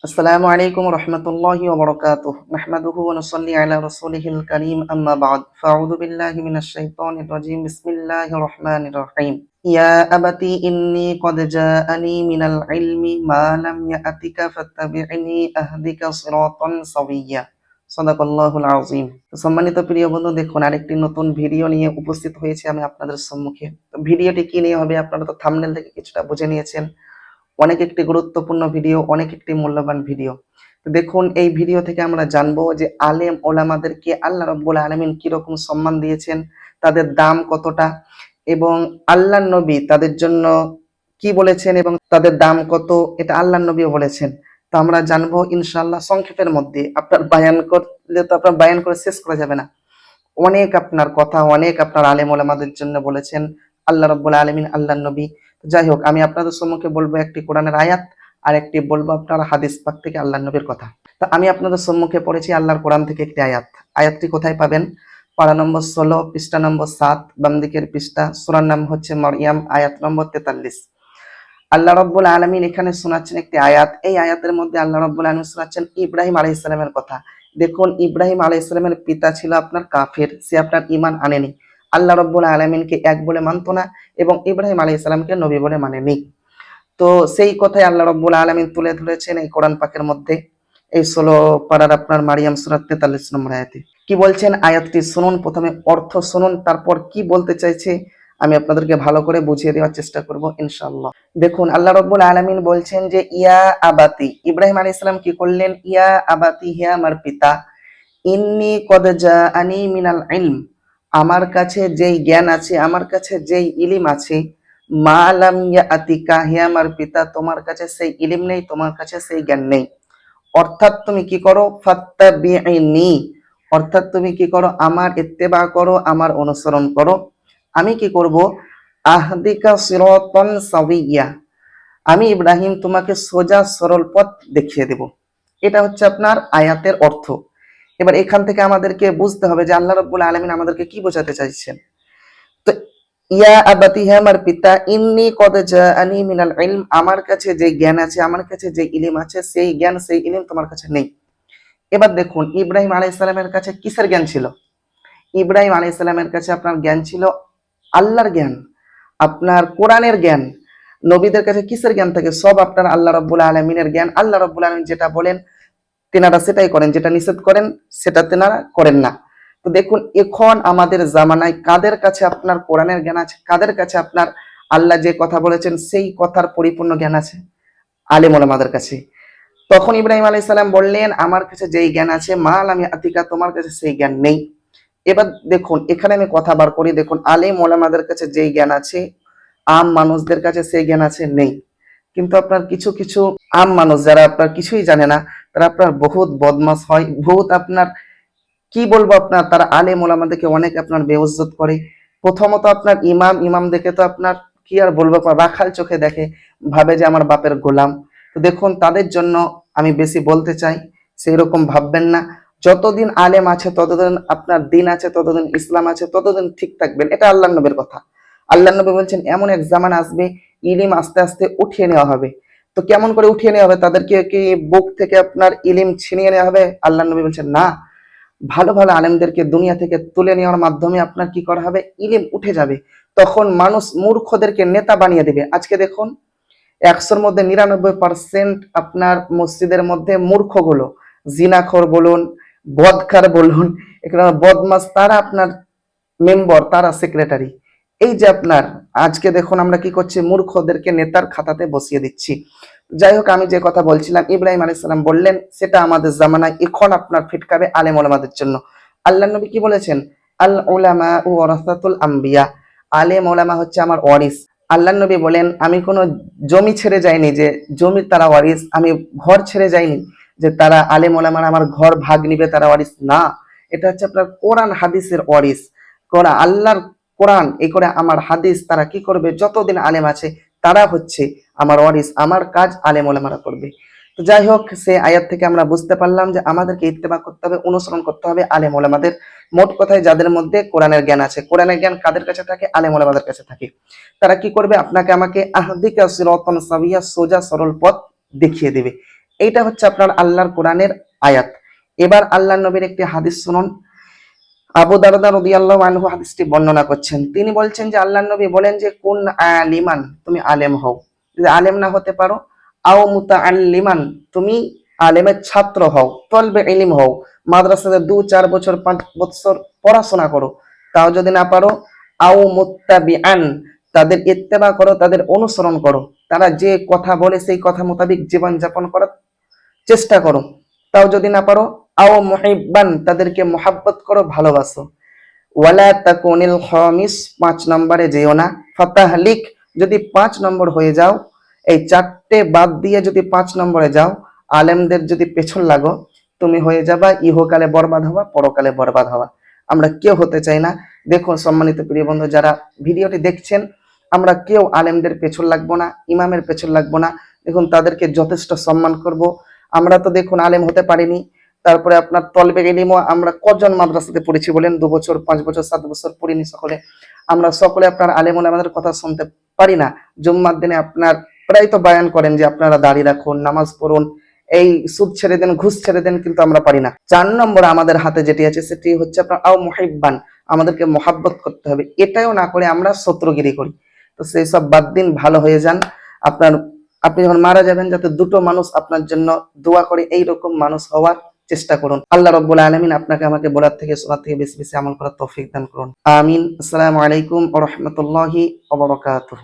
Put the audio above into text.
আসসালামু আলাইকুম রহমতুল্লাহি ওয়া বারাকাতুহু নাহমাদুহু ওয়া নুসাল্লি আলা রাসূলিহিল কারীম আম্মা বা'দ ফাআউযু বিল্লাহি মিনাশ শাইতানির রাজীম বিসমিল্লাহির রহমানির রহিম ইয়া আবাতি ইন্নী ক্বাদ জাআনি মিনাল ইলমি মা লাম ইয়া'তিকা ফাত্তাবি'নি আহদিকা সিরাতান সাওয়্যা সাদাকাল্লাহুল আযীম। সম্মানিত প্রিয় বন্ধু, দেখুন আরেকটি নতুন ভিডিও নিয়ে উপস্থিত হয়েছি আমি আপনাদের সম্মুখে। তো ভিডিওটি কি নিয়ে হবে আপনারা তো থাম্বনেল থেকে কিছুটা বুঝে নিয়েছেন। অনেক একটি গুরুত্বপূর্ণ ভিডিও, অনেক একটি মূল্যবান ভিডিও। তো দেখুন এই ভিডিও থেকে আমরা জানবো যে আলেম ওলামাদেরকে আল্লাহ রাব্বুল আলামিন কিরকম সম্মান দিয়েছেন, তাদের দাম কতটা, এবং আল্লাহর নবী তাদের জন্য কি বলেছেন এবং তাদের দাম কত, এটা আল্লাহর নবীও বলেছেন। তো আমরা জানবো ইনশাআল্লাহ সংক্ষেপের মধ্যে। আপনার বায়ান করলে তো আপনার বায়ান করে শেষ করা যাবে না। অনেক আপনার কথা, অনেক আপনার আলেম ওলামাদের জন্য বলেছেন আল্লাহ রাব্বুল আলামিন, আল্লাহর নবী। যাই হোক, আমি আপনাদের সম্মুখে বলবো একটি কোরআনের আয়াত, আর একটি বলবো আপনার হাদিস পাক থেকে আল্লাহর নবীর কথা। তো আমি আপনাদের সম্মুখে পড়েছি আল্লাহর কোরআন থেকে একটি আয়াত। আয়াতটি কোথায় পাবেন? পারা নম্বর 16, পৃষ্ঠা নম্বর 7, বাম দিকের পৃষ্ঠা। সূরার নাম হচ্ছে মরিয়াম, আয়াত নম্বর 43। আল্লাহ রাব্বুল আলামিন এখানে শোনাচ্ছেন একটি আয়াত। এই আয়াতের মধ্যে আল্লাহ রাব্বুল আলামিন শোনাচ্ছেন ইব্রাহিম আলাইহিস সালামের কথা। দেখুন, ইব্রাহিম আলাইহিস সালামের পিতা ছিল আপনার কাফের, সে আপনার ঈমান আনেনি, আল্লাহ রাব্বুল আলামিনকে এক বলে মানত না, এবং ইব্রাহিম আলাইহিস সালামকে নবী বলে মানেনি। তো সেই কথাই আল্লাহ রাব্বুল আলামিন তুলে ধরেছেন এই কোরআন পাকের মধ্যে, এই 16 পারার আপনার মারিয়াম সূরা 43 নম্বর আয়াতে। কি বলছেন আয়াতটি শুনুন, প্রথমে অর্থ শুনুন, তারপর কি বলতে চাইছে আমি আপনাদেরকে ভালো করে বুঝিয়ে দেওয়ার চেষ্টা করব ইনশাআল্লাহ। দেখুন, আল্লাহ রাব্বুল আলামিন বলছেন যে ইয়া আবাতি, ইব্রাহিম আলাইহিস সালাম কি করলেন? ইয়া আবাতি, হে আমার পিতা, ইন্নী কদ জাআনি মিনাল ইলম, আমার কাছে যেই জ্ঞান আছে, আমার কাছে যেই ইলিম আছে, মা লাম ইয়াতিকা, হে আমার পিতা, তোমার কাছে সেই ইলিম নেই, তোমার কাছে সেই জ্ঞান নেই। অর্থাৎ তুমি কি করো? ফাত্তাবিইনি, অর্থাৎ তুমি কি করো? আমার ইত্তেবা করো, আমার অনুসরণ করো। আমি কি করব? আহদিকা সিরাতান সাওয়্যা, আমি ইব্রাহিম তোমাকে সোজা সরল পথ দেখিয়ে দেব। এটা হচ্ছে আপনার আয়াতের অর্থ। এবার এখান থেকে আমাদেরকে বুঝতে হবে যে আল্লাহ রাব্বুল আলামিন আমাদেরকে কি বোঝাতে চাইছেন। তো ইয়া আবাতি, হে আমার পিতা, ইন্নী কদ জাআনি মিনাল ইলম, আমার কাছে যে জ্ঞান আছে, আমার কাছে যে ইলম আছে, সেই জ্ঞান সেই ইলম তোমার কাছে নেই। এবার দেখুন, ইব্রাহিম আলাইহিস সালামের কাছে কিসের জ্ঞান ছিল? ইব্রাহিম আলাইহিস সালামের কাছে আপনার জ্ঞান ছিল আল্লাহর জ্ঞান, আপনার কোরআনের জ্ঞান। নবীদের কাছে কিসের জ্ঞান থাকে? সব আপনার আল্লাহ রাব্বুল আলামিনের জ্ঞান। আল্লাহ রাব্বুল আলামিন যেটা বলেন তেনারা সেটাই করেন, যেটা নিষেধ করেন সেটা তেনারা করেন না। তো দেখুন, এখন আমাদের জামানায় কাদের কাছে আপনার কোরআনের জ্ঞান আছে, কাদের কাছে আপনার আল্লাহ যে কথা বলেছেন সেই কথার পরিপূর্ণ জ্ঞান আছে? আলেম ওলামাদের কাছে। তখন ইব্রাহিম আলাইহিস সালাম বললেন, আমার কাছে যেই জ্ঞান আছে, মা লাম ইয়াতিকা, তোমার কাছে সেই জ্ঞান নেই। এবার দেখুন, এখানে আমি কথা বার করি। দেখুন, আলেম ওলামাদের কাছে যেই জ্ঞান আছে, আম মানুষদের কাছে সেই জ্ঞান আছে নেই। কিন্তু আপনার কিছু কিছু আম মানুষ যারা আপনার কিছুই জানে না, তারা আপনার বহুত বদমাশ হয়, বহুত আপনার কি বলবো, আপনার তারা আলেম ওলামাদেরকে অনেক আপনার বেইজ্জত করে। প্রথমত আপনার ইমাম, ইমাম দেখে তো আপনার কি আর বলবো, আপনার রাখাল চোখে দেখে, ভাবে যে আমার বাপের গোলাম। তো দেখুন, তাদের জন্য আমি বেশি বলতে চাই, সেই রকম ভাববেন না। যতদিন আলেম আছে ততদিন আপনার দিন আছে, ততদিন ইসলাম আছে, ততদিন ঠিক থাকবেন। এটা আল্লাহ নবীর কথা। আল্লাহ নবী বলছেন এমন এক জামানা আসবে, ইলিম আস্তে আস্তে উঠিয়ে নেওয়া হবে। তো কেমন করে উঠিয়ে নেওয়া হবে? তাদেরকে কি বুক থেকে আপনার ইলিম ছিনিয়ে নেওয়া হবে? আল্লাহ নবী বলছেন না, ভালো ভালো আলেমদেরকে দুনিয়া থেকে তুলে নেওয়ার মাধ্যমে আপনার কি করা হবে? ইলিম উঠে যাবে। তখন মানুষ মূর্খদেরকে নেতা বানিয়ে দেবে। আজকে দেখুন, 100-র মধ্যে 99% আপনার মসজিদের মধ্যে মূর্খগুলো, জিনাখোর বলুন, বদকার বলুন, এখানে বদমাস, তারা আপনার মেম্বার, তারা সেক্রেটারি। এই যে আপনার আজকে দেখুন আমরা কি করছি? মূর্খদেরকে নেতার খাতাতে বসিয়ে দিচ্ছি। যাই হোক, আমি যে কথা বলছিলাম, ইব্রাহিম আলাইহিস সালাম বললেন, সেটা আমাদের জামানায় এখন আপনার ফিটকাবে আলেম ওলামাদের জন্য। আল্লাহ নবী কি বলেছেন? আল উলামা ওয়ারাসাতুল আম্বিয়া, আলেম ওলামা হচ্ছে আমার ওয়ারিস। আল্লাহ নবী বলেন, আমি কোনো জমি ছেড়ে যাইনি যে জমির তারা ওয়ারিস, আমি ঘর ছেড়ে যাইনি যে তারা আলেম ওলামারা আমার ঘর ভাগ নিবে, তারা ওয়ারিস না। এটা হচ্ছে আপনার কোরআন হাদিসের ওয়ারিস। কোরআন, আল্লাহর কোরআন, এই করে আমার হাদিস, তারা কি করবে? যতদিন আলেম আছে তারা হচ্ছে আমার ওয়ারিস, আমার কাজ আলেম ওলামারা করবে। তো যাই হোক, সে আয়াত থেকে আমরা বুঝতে পারলাম যে আমাদেরকে ইত্তেবা করতে হবে, অনুসরণ করতে হবে আলেম ওলামাদের। মোট কথায় যাদের মধ্যে কোরআনের জ্ঞান আছে। কোরআনের জ্ঞান কাদের কাছে থাকে? আলেম ওলামাদের কাছে থাকে। তারা কি করবে? আপনাকে আমাকে আহদিকা সিরাতান সাওয়্যা, সোজা সরল পথ দেখিয়ে দেবে। এইটা হচ্ছে আপনার আল্লাহর কোরআনের আয়াত। এবার আল্লাহ নবীর একটি হাদিস শুনুন। আবু দারদা রাদিয়াল্লাহু আনহু হাদিসটি বর্ণনা করছেন। তিনি বলছেন যে আল্লাহর নবী বলেন যে কুন আলিমান, তুমি আলেম হও। যদি আলেম না হতে পারো, আও মুতাআল্লিমান, তুমি আলেমের ছাত্র হও, তলবে ইলম হও, মাদ্রাসাতে 2-4 বছর 5 বছর পড়াশোনা করো। তাও যদি না পারো, আও মুত্তাবিআন, তাদের ইত্তেবা করো, তাদের অনুসরণ করো, তারা যে কথা বলে সেই কথা মোতাবেক জীবন যাপন করার চেষ্টা করো। তাও যদি না পারো, আও মুহিব্বান, তাদেরকে মোহাব্বত করো, ভালোবাসো। ওয়ালা তাকুনিল খামিস, 5 নম্বরে যেও না। ফাতাহলিক, যদি 5 নম্বর হয়ে যাও, এই 4টে বাদ দিয়ে যদি 5 নম্বরে যাও, আলেমদের যদি পেছন লাগো, তুমি হয়ে যাবা ইহকালে বরবাদ হওয়া, পরকালে বরবাদ হওয়া। আমরা কেউ হতে চাই না। দেখুন সম্মানিত প্রিয় বন্ধু, যারা ভিডিওটি দেখছেন, আমরা কেউ আলেমদের পেছন লাগবো না, ইমামের পেছন লাগবো না। দেখুন তাদেরকে যথেষ্ট সম্মান করব। আমরা তো দেখুন আলেম হতে পারিনি। তারপরে আপনার তলবে ইলমও আমরা কজন মাদ্রাসাতে পড়েছি বলেন? 2 বছর, 5 বছর, 7 বছর পড়িনি সকলে। আমরা সকলে আপনার আলেম ওলামাদের কথা শুনতে পারি না। জুম্মার দিনে আপনার প্রায় তো বয়ান করেন যে আপনারা দাড়ি রাখুন, নামাজ পড়ুন, এই সুদ ছেড়ে দেন, ঘুষ ছেড়ে দেন, কিন্তু আমরা পারি না। 4 নম্বর আমাদের হাতে যেটি আছে সেটি হচ্ছে আপনার আও মুহিব্বান, আমাদেরকে মহাব্বত করতে হবে। এটাও না করে আমরা শত্রুগিরি করি। তো সেই সব বাদ দিন, ভালো হয়ে যান। আপনার আপনি যখন মারা যাবেন, যাতে দুটো মানুষ আপনার জন্য দোয়া করে, এইরকম মানুষ হওয়ার চেষ্টা করুন। আল্লাহ রাব্বুল আলামিন আপনাকে আমাকে বলার থেকে শোনার থেকে বেশি বেশি আমল করার তৌফিক দান করুন। আমিন। আসসালামু আলাইকুম ওয়া রাহমাতুল্লাহি ওয়া বারাকাতুহু।